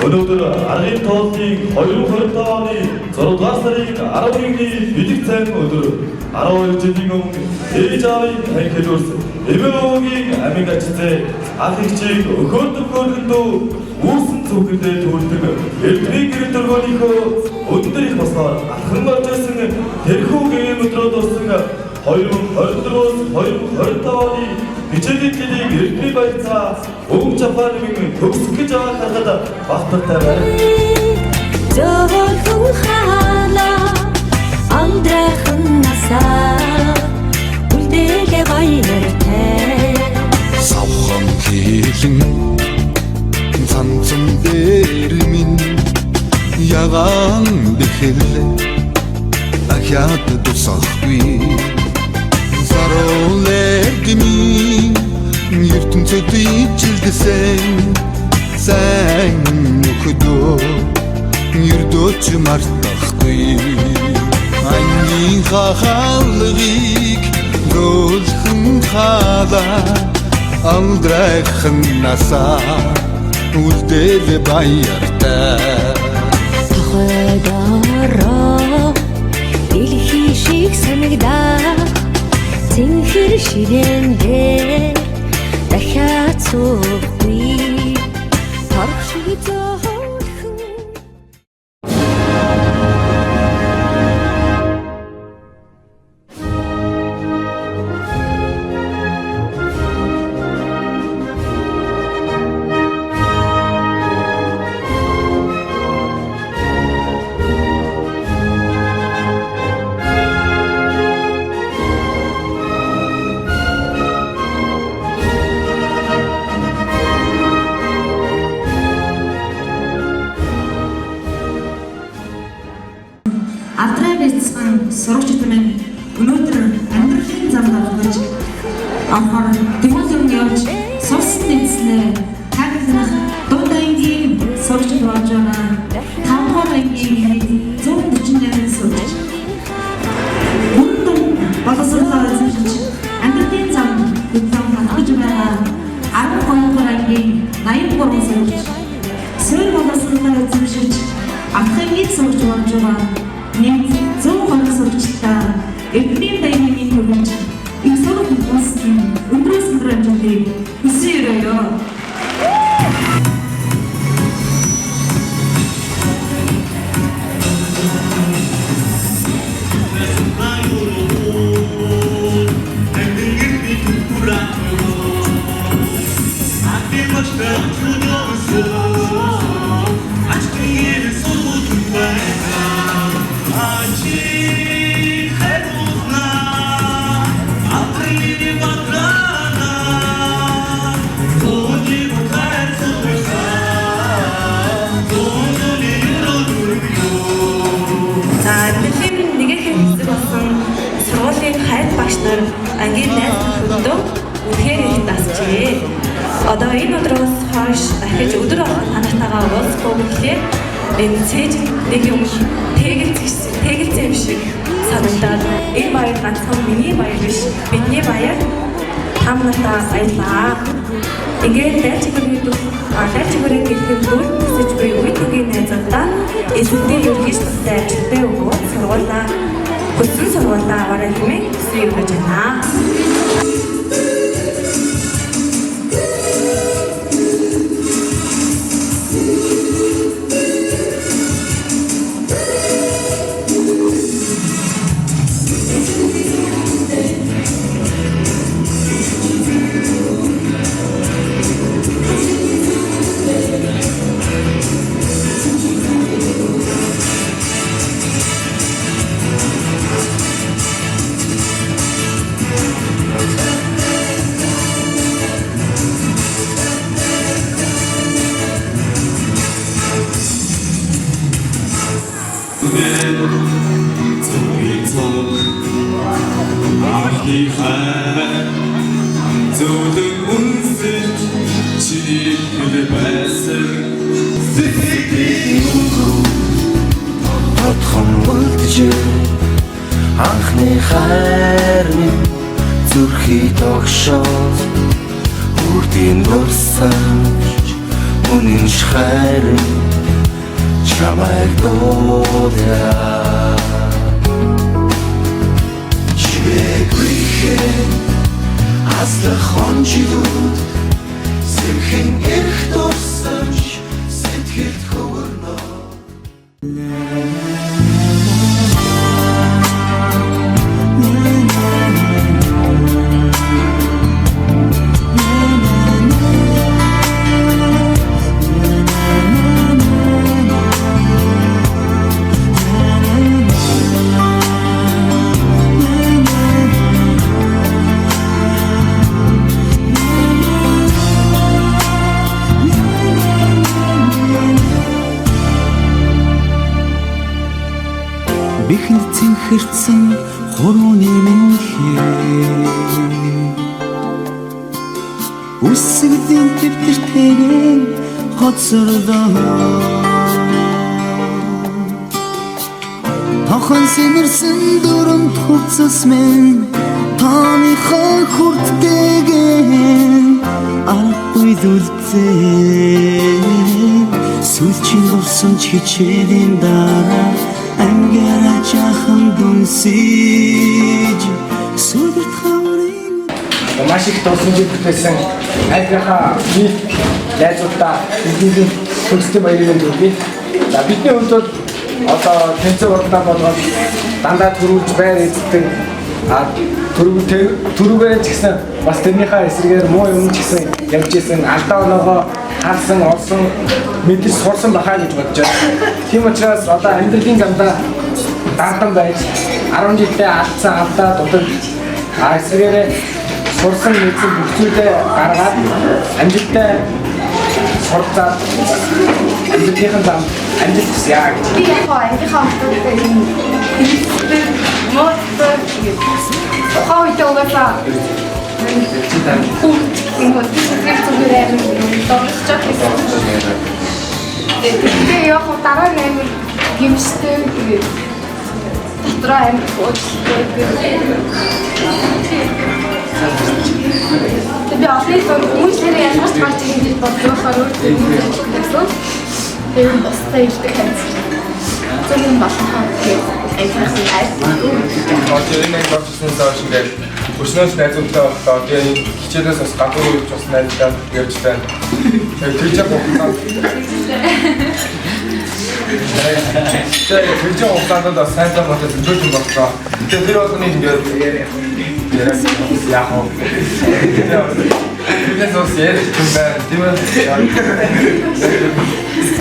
Өнөөдөр аргын тооллын 2025 оны 6 сарын 11-ний бэлэг цайн өдөр 12 жилийн өмнө ээж аавын танхил өрсөн эмээгийн амиг ачцээ ах эгчийг өхөөдөндөө үүсэн зүгтээ төрдөг элдвийн гэр төргөөнийхөө өндөр их басаар ахын оржсэн тэрхүү гэм өдрөө дурсан 2024-өөс 2025 оны хичээлийн жилийн элдвийн баярцаа Өвг Жапанын төгсөх гэж байгаа харахад бахартай байна. Зөвхөн хаалаа амдрахын насаа үлдээлээ баяртай савхан хийлэн цанцэн дээр минь ягаан бэхэлээ ахяат тусахгүй саруулээ гэмий ертөнцөд ижилдсэн сайн нөхөдөө ердөөч мартахгүй ангийн хаалгыг гөлхөн хаалаа амдрахын насаа үлдээл баяртай хойдороо илхий шиг санагдаа цэнхэр ширэндээ дахиад суухгүй тарх шиг зөөхөн сурагчид маань өнөөдөр амьдралын замд орж анхаар тэмүүлэн явж сурсан эзнээ тагнах дуудангийн сурагчид болж байгаа. 5 ангийн 148 сурагч. Мөн боловсруулалтаа эзэмшиж амьдралын замд хөтлөн хандж байгаа 12 ангийн 83 сурагч. Сүүл боловсруулалтаа эзэмшиж ахлагийн сурагч болж байгаа. Нэг 102 сурагчтай эдний баярын төвөнд их сургууль болсон өндрөөс өндөр амжилтыг хүсье өрөөё. Ангийн найз нөхөдөө үнэхээр их дасжээ. Одоо энэ өдрөөс хойш дахиж өдөр болгон танартайгаа уулзахгүй гэхлээр энэ цээж нэг юм тэгэлцсэн юм шиг санагдаад энэ баяр ганцхан миний баяр биш, бидний баяр. Та нартай баярлалаа. Ингээд дайчгүрийн гэлхэн дүр төсөж буй үеийн найзуудаа эзэнтэй ерөнхийдөө ажилттай өгөөд сургуулаа хүссэн сургуулаа аваарай хэмээн хүсье өргөж байна. Зөвлөн үнсэж чи хэлбэсэн сэтгэлийн бодхон үлдэж анхны хайр минь зүрхий тогшоо үрдийн дурсамж үнэн хайр чамайг дуулаа чигрэхэн аслах хонжигүүд сэрхэн эрх дурсамж сэтгэлд хөвөрнө Бихэнд цэнхэрсэн хурууны минхээ үсгдийн дэвтэртэйгэн хоцордоо тохон сэмэрсэн дүрмд хувцас минь тааныхаа хүртдэгэн аргагүй зүлцээ сүлчийн дурсан ч хичээлийн дараа ангара жахан дүнсэж сүдэрт хаврын маш их тооцоолж бүтээсэн айлгийнхаа нийт найзуудаа бидний төгсгөл баярын төргий. За бидний хувьд бол одоо тэнцээ бодлоо болгоод дандаа төрүүлж байр эзэлдэг төрүүгээр ч гэсэн бас тэрнийхээ эсрэгээр муу юм ч гэсэн явж исэн алдаа оноогоо харсан олсон мэдээж сурсан бахаа гэж бодож байна. Тийм учраас одоо амьдралын замдаа дардан байж 10 жилдээ алдсан алдаа дутаж эсрэгээр сурсан мэдсэн бүх зүйлээ гаргаад амжилттай сурцаад амьдралын зам амжилт хүсье гэж. Би яг ангийнхаа хүмүүстэй мотор хойд угаасаа ингээд зүгээр дөрөвч тэгээ яг дараа нэг гимстэй дотроо амир уучлалтай би офлейн хүмүүсээр яаж гарч ирэх гэж бодлохоор өөртөө энэ бастай ирдэг хэвчээ. Зөвхөн басна гэх айхсан айс. Одоо энэ процессын зоош ингээд өснөөс найзуудтай боллоо. Тэгээ хичээлээс бас гадуур явж бас найзтай явж байна. Тэр жиг хугацаанд тэр жиг хугацаанд бас сайтай бодож зөөлж боллоо. Тэгээ тэр болгоны ингээд яг яах вэ? Тэрнээс бас ярих юм байна. Тийм үү?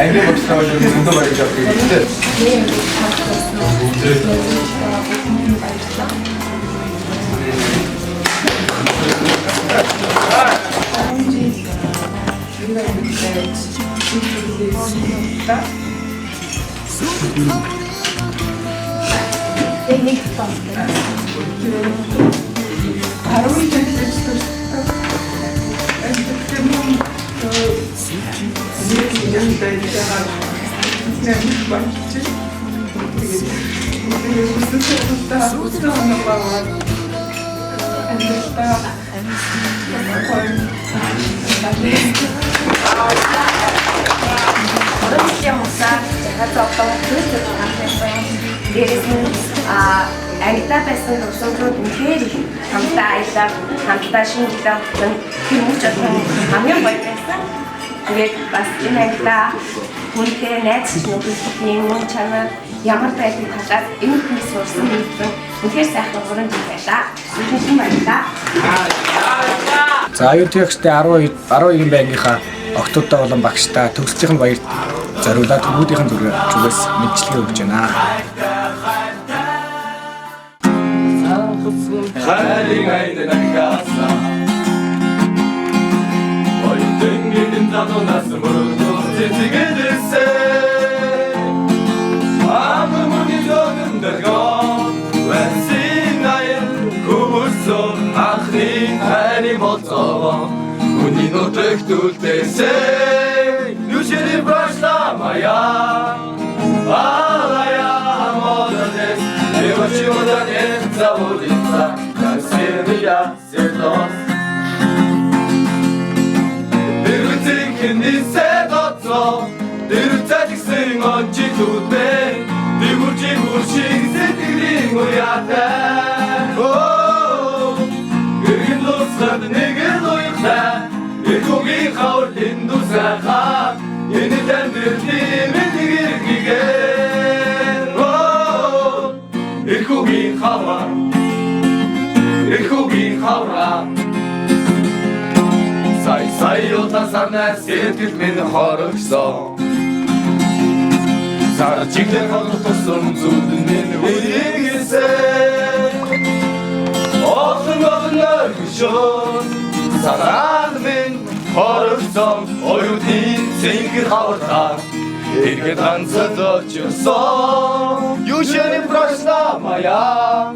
Анги бодлоо зөндөө байж байгаа. Ангитай байсан тусламжууд үнэхээр их хамтаа аялал, хамтаа шинжилгээ хийсэн тэр мөч хамгийн гоё байсан. Тэгээд бас энэ ангилаа хүнтэй найзч нөхөдийн мөн чанар ямар байдаг талаар энэ хүн сурсан мэдсэн үнэхээр сайхан 3 жил байлаа. Үнэхээр баярлалаа. За аюутгчтай 12 байнгийнхаа октодтой болон багштай төгсөлтийн баярт зориулаад хүмүүдийн зүгээс мэдчилгээ өгч байна. хайрын айдан агаса Ойдын гидэн задунаас мөрөдөө цэцэгэлээсэ Аммүний зогондогоо Вэнсин аян кубусо Ахны хайры болцоо Үний нөтөг түлтэсэ Юшэри башла мая Алая почему-то не забудется, как сильная святость. Дырвитинхин нисэ доцоо, дырвцатиксэн ончитүүднэ, дигүр шиг сэтгэлийн уяатай. Гэргэн лусгад нэгэн уяхтай, эхүүгийн хавар дэндүү сайхан, энэ тандэрлийн мэдгэргийгээр. Эхүүгийн хавар, эхүүгийн хавар. Сая утасарнаас сэтгэл минь хорогсон. Сар чиглэн холтосон зүуд минь үргэлжсэн. Олон өргөшөн сараад минь хорогсон. Оюутын цэнхэр хавартаа эргээд ганцад очирсон. Юушэни прошла моя,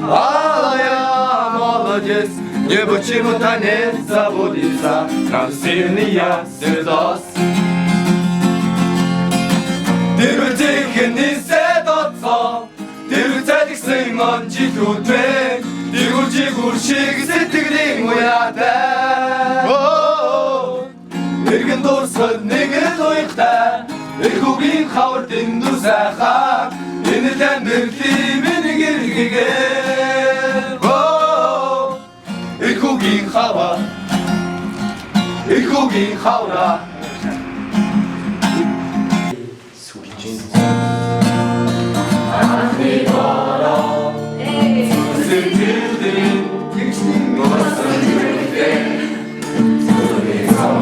алая молодец. Не почему-то не забудется нам сильная святость. Дэрвэтинхин нисэ доцоо, дэрвцатиксэн ончитүүднэ, дигүр шиг сэтгэлийн уяатай. Эргэн дурсгад нэгэн уяхтай, эхүүгийн хавар дэндүү сайхан, энэ тандэрлийн мэдгэргийгээр. Эхүүгийн хавар, эхүүгийн хавра. Анхны бороо, сэтгэлдэн нурсан үрдэн, зүрийн сон.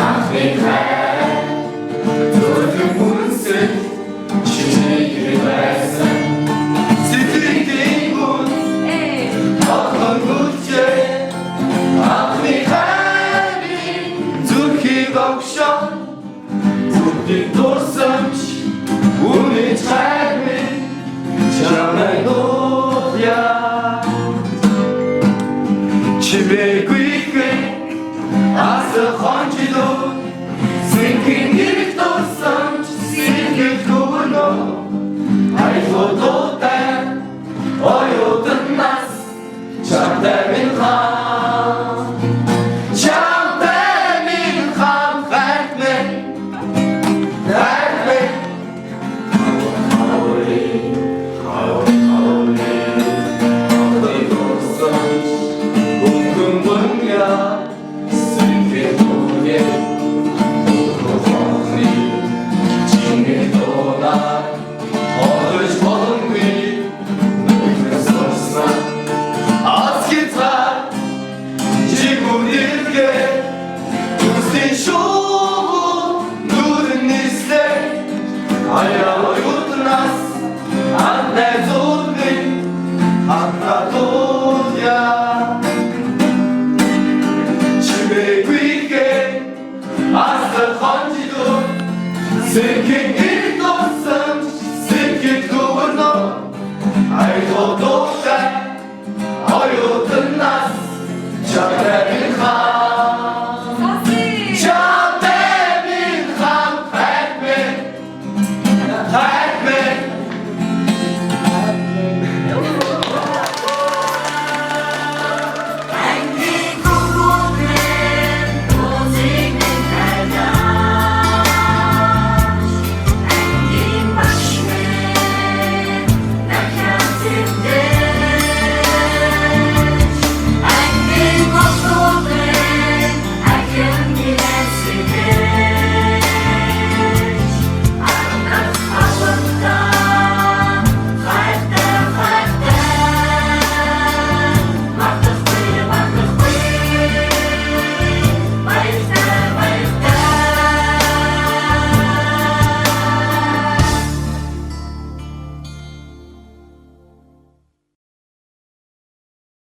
Анхны хай, зүрхэн мөнсөн, чиний хэрэг байсан. Сэтгэлийн гүн, ахын хүчээ, анхны хайрын зүрхийг огшоо, зүрхийг дурсамж, үнэж хайрын чамайг нуухя. Чимээгүй асар хончидoo, сэнхэн гэрэх дурсамж, сэнхэл гүгүрнөө, айлгуудуутай, оюутан нас, чамтай минь хам, чамтай минь хам, хайрмэ, хайрмэ. Хаврын дурсамж, бүнгэн бүнга, сэнхэл бүгэ, бүхохны, чиний донаа, орж боломгүй. Сэнхэн гэрэх дурсамж, сэнхэд гүгүрнөө, айлгуудуутай, оюутан